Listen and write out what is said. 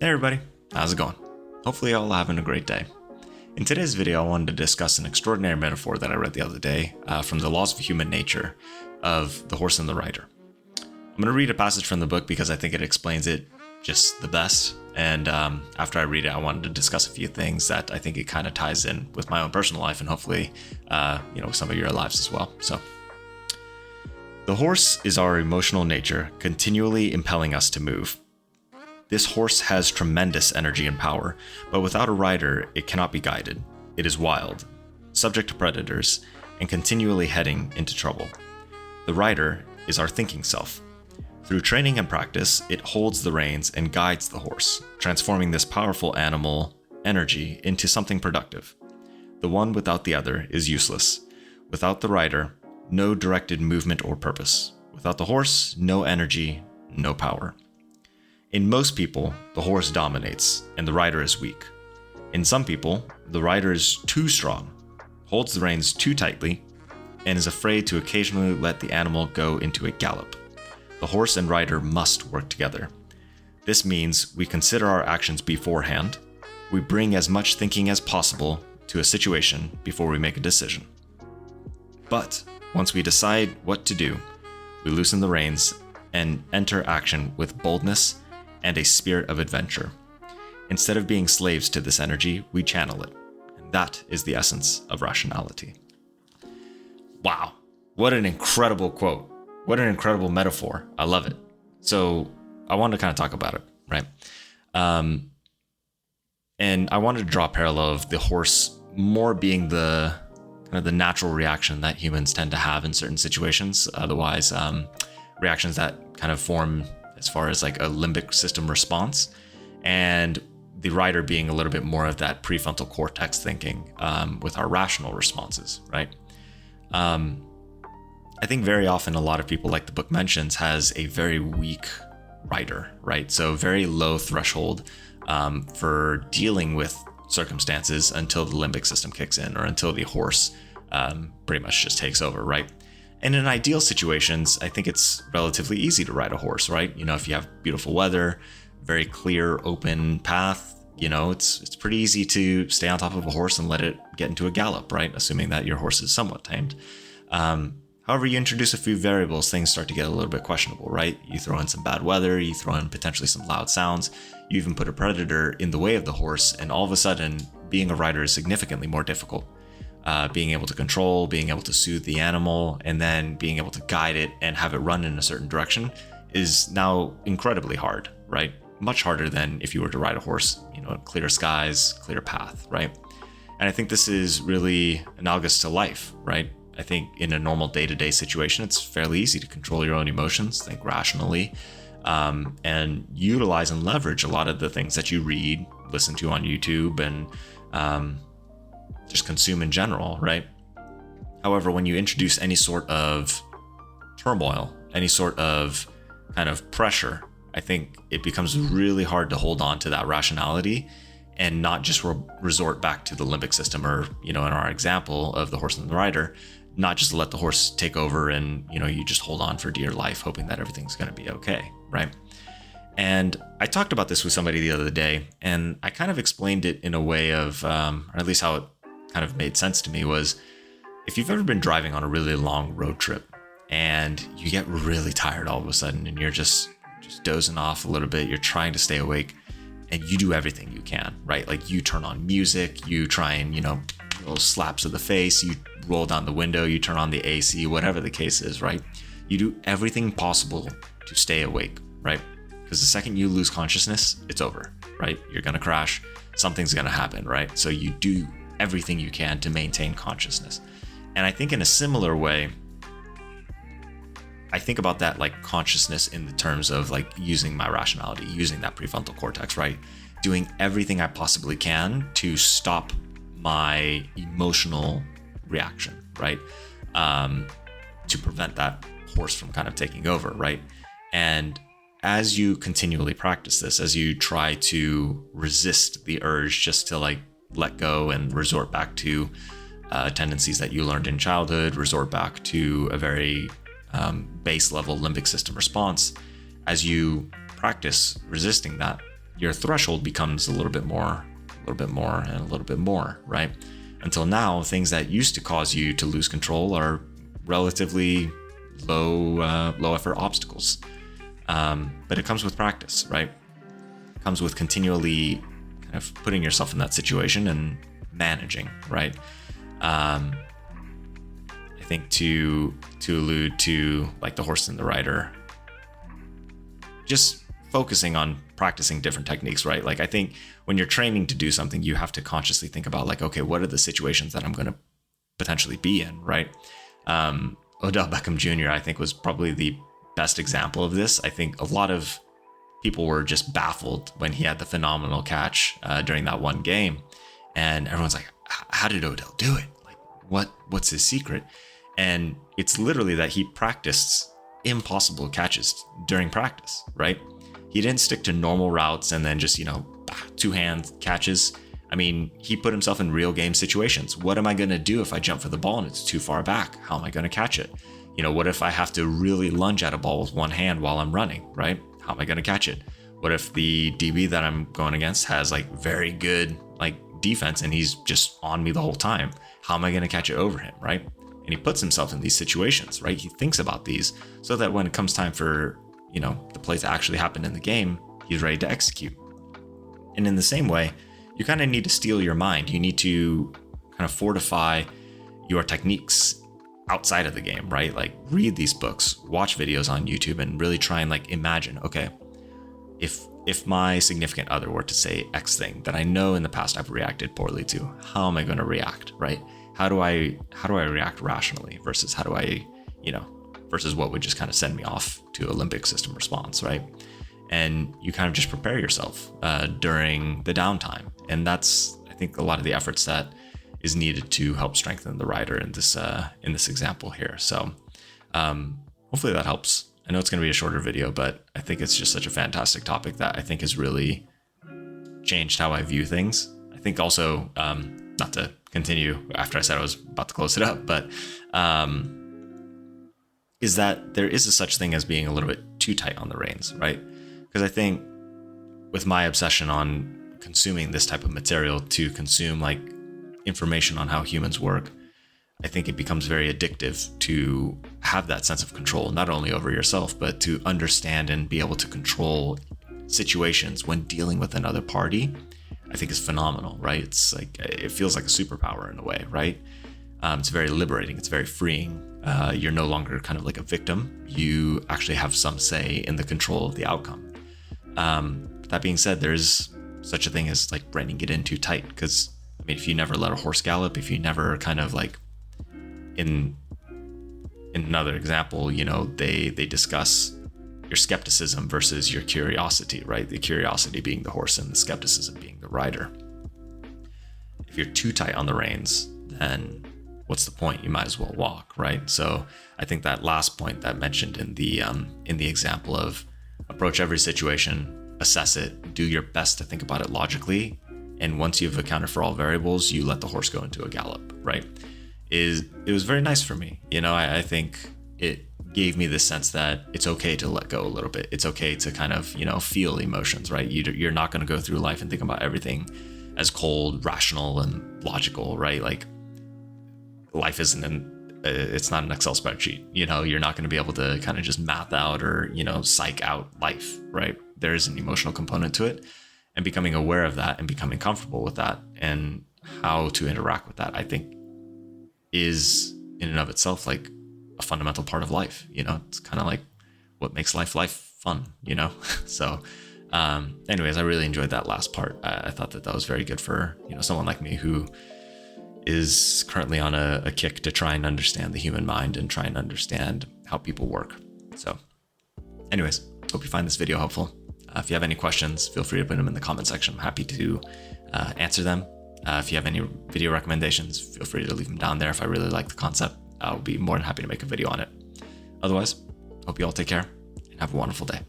Hey everybody, how's it going? Hopefully you're all having a great day. In today's video, I wanted to discuss an extraordinary metaphor that I read the other day from the Laws of Human Nature of the horse and the rider. I'm going to read a passage from the book because I think it explains it just the best. And after I read it, I wanted to discuss a few things that I think it kind of ties in with my own personal life and hopefully, some of your lives as well. So, the horse is our emotional nature, continually impelling us to move. This horse has tremendous energy and power, but without a rider, it cannot be guided. It is wild, subject to predators, and continually heading into trouble. The rider is our thinking self. Through training and practice, it holds the reins and guides the horse, transforming this powerful animal energy into something productive. The one without the other is useless. Without the rider, no directed movement or purpose. Without the horse, no energy, no power. In most people, the horse dominates and the rider is weak. In some people, the rider is too strong, holds the reins too tightly, and is afraid to occasionally let the animal go into a gallop. The horse and rider must work together. This means we consider our actions beforehand. We bring as much thinking as possible to a situation before we make a decision. But once we decide what to do, we loosen the reins and enter action with boldness and a spirit of adventure. Instead of being slaves to this energy, we channel it. And that is the essence of rationality. Wow, what an incredible quote. What an incredible metaphor. I love it. So I wanted to kind of talk about it, right? And I wanted to draw a parallel of the horse more being the kind of the natural reaction that humans tend to have in certain situations. Otherwise, reactions that kind of form as far as like a limbic system response, and the rider being a little bit more of that prefrontal cortex thinking with our rational responses, right? I think very often a lot of people, like the book mentions, has a very weak rider, right? So very low threshold for dealing with circumstances until the limbic system kicks in or until the horse pretty much just takes over, right? And in ideal situations, I think it's relatively easy to ride a horse, right? You know, if you have beautiful weather, very clear, open path, it's pretty easy to stay on top of a horse and let it get into a gallop, right? Assuming that your horse is somewhat tamed. However, you introduce a few variables, things start to get a little bit questionable, right? You throw in some bad weather, you throw in potentially some loud sounds, you even put a predator in the way of the horse, and all of a sudden, being a rider is significantly more difficult. Being able to control, being able to soothe the animal, and then being able to guide it and have it run in a certain direction is now incredibly hard, right? Much harder than if you were to ride a horse, clear skies, clear path, right? And I think this is really analogous to life, right? I think in a normal day-to-day situation, it's fairly easy to control your own emotions, think rationally, and utilize and leverage a lot of the things that you read, listen to on YouTube, and just consume in general, right? However, when you introduce any sort of turmoil, any sort of kind of pressure, I think it becomes really hard to hold on to that rationality and not just resort back to the limbic system, or, in our example of the horse and the rider, not just let the horse take over and, you just hold on for dear life, hoping that everything's going to be okay, right? And I talked about this with somebody the other day, and I kind of explained it in a way of, or at least how it kind of made sense to me, was if you've ever been driving on a really long road trip and you get really tired all of a sudden and you're just dozing off a little bit, you're trying to stay awake and you do everything you can, right? Like you turn on music, you try and, little slaps of the face, you roll down the window, you turn on the AC, whatever the case is, right? You do everything possible to stay awake, right? Because the second you lose consciousness, it's over, right? You're going to crash, something's going to happen, right? So you do everything you can to maintain consciousness. And I think in a similar way, I think about that like consciousness in the terms of like using my rationality, using that prefrontal cortex, right? Doing everything I possibly can to stop my emotional reaction, right? To prevent that horse from kind of taking over, right? And as you continually practice this, as you try to resist the urge just to like let go and resort back to tendencies that you learned in childhood, resort back to a very base level limbic system response, as you practice resisting that, your threshold becomes a little bit more, and a little bit more, right? Until now, things that used to cause you to lose control are relatively low effort obstacles. But it comes with practice, right? It comes with continually kind of putting yourself in that situation and managing, right? I think to allude to like the horse and the rider, just focusing on practicing different techniques, right? Like I think when you're training to do something, you have to consciously think about like, okay, what are the situations that I'm going to potentially be in, right? Odell Beckham Jr., I think, was probably the best example of this. I think a lot of people were just baffled when he had the phenomenal catch during that one game. And everyone's like, how did Odell do it? Like, what's his secret? And it's literally that he practiced impossible catches during practice, right? He didn't stick to normal routes and then just, two-hand catches. I mean, he put himself in real game situations. What am I going to do if I jump for the ball and it's too far back? How am I going to catch it? What if I have to really lunge at a ball with one hand while I'm running, right? How am I going to catch it? What if the DB that I'm going against has like very good like defense and he's just on me the whole time? How am I going to catch it over him, right? And he puts himself in these situations, right? He thinks about these so that when it comes time for, the plays to actually happen in the game, he's ready to execute. And in the same way, you kind of need to steel your mind. You need to kind of fortify your techniques outside of the game, right? Like read these books, watch videos on YouTube, and really try and like imagine, okay, if my significant other were to say X thing that I know in the past I've reacted poorly to, how am I going to react, right? How do I react rationally versus how do I, versus what would just kind of send me off to a limbic system response, right? And you kind of just prepare yourself during the downtime. And that's, I think, a lot of the efforts that is needed to help strengthen the rider in this example here. So hopefully that helps. I know it's going to be a shorter video, but I think it's just such a fantastic topic that I think has really changed how I view things. I think also, not to continue after I said I was about to close it up, but is that there is a such thing as being a little bit too tight on the reins, right? Because I think with my obsession on consuming this type of material to consume like information on how humans work, I think it becomes very addictive to have that sense of control, not only over yourself, but to understand and be able to control situations when dealing with another party. I think is phenomenal, right? It's like, it feels like a superpower in a way, right? It's very liberating. It's very freeing. You're no longer kind of like a victim. You actually have some say in the control of the outcome. That being said, there's such a thing as like reining it in too tight. Because I mean, if you never let a horse gallop, if you never kind of like, in another example, they discuss your skepticism versus your curiosity, right? The curiosity being the horse and the skepticism being the rider. If you're too tight on the reins, then what's the point? You might as well walk, right? So I think that last point that mentioned in the example of approach every situation, assess it, do your best to think about it logically, and once you've accounted for all variables, you let the horse go into a gallop, right? It was very nice for me. I think it gave me this sense that it's okay to let go a little bit. It's okay to kind of, feel emotions, right? You're not going to go through life and think about everything as cold, rational, and logical, right? Like life it's not an Excel spreadsheet. You're not going to be able to kind of just math out or, psych out life, right? There is an emotional component to it, and becoming aware of that and becoming comfortable with that and how to interact with that, I think is in and of itself like a fundamental part of life. It's kind of like what makes life fun, So anyways, I really enjoyed that last part. I thought that was very good for someone like me who is currently on a kick to try and understand the human mind and try and understand how people work. So anyways, hope you find this video helpful. If you have any questions, feel free to put them in the comment section. I'm happy to answer them. If you have any video recommendations, feel free to leave them down there. If I really like the concept, I'll be more than happy to make a video on it. Otherwise, hope you all take care and have a wonderful day.